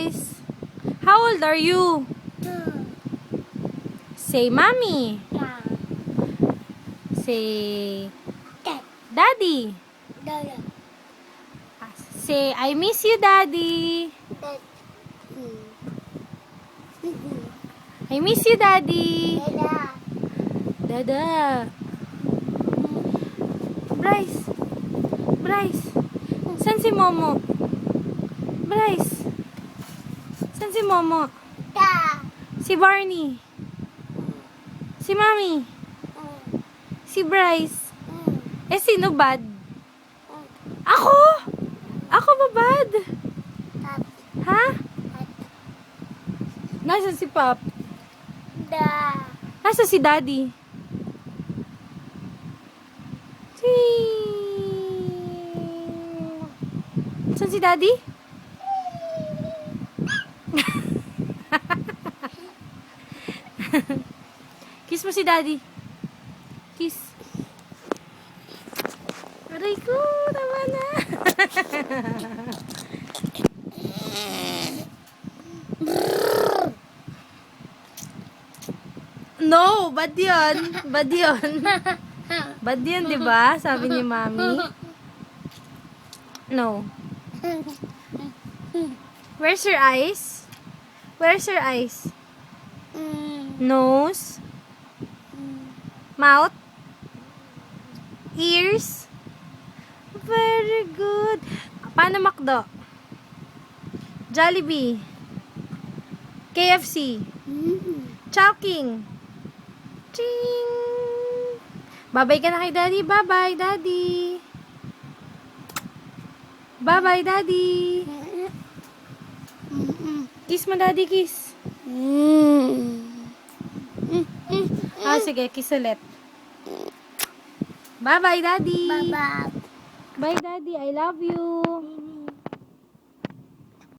Bryce. How old are you? Say mommy. Say daddy. Say I miss you, daddy. I miss you, daddy. Dada. Bryce. Bryce. San si Momo? Bryce. San si Momo? Si Barney. Si Mami. Si Bryce. Eh, sino bad? Ako? Ako ba bad? Ha? Nasaan si Pop? Nasaan si Daddy? Saan si Daddy? Kiss mo si Daddy. Kiss. Aray ko, tama na. No, bad yun. Bad yun. Bad yun, diba? Sabi ni Mami. No. Where's your eyes? Where's your eyes? Nose? Mouth? Ears? Very good. Paano McDo? Jollibee? KFC? Chowking? Ching! Bye-bye ka na kay Daddy. Bye-bye, Daddy. Bye-bye, Daddy. Kiss mo, Daddy, kiss. Sige, kiss ulit. Bye-bye, Daddy. Bye-bye. Bye, Daddy. I love you.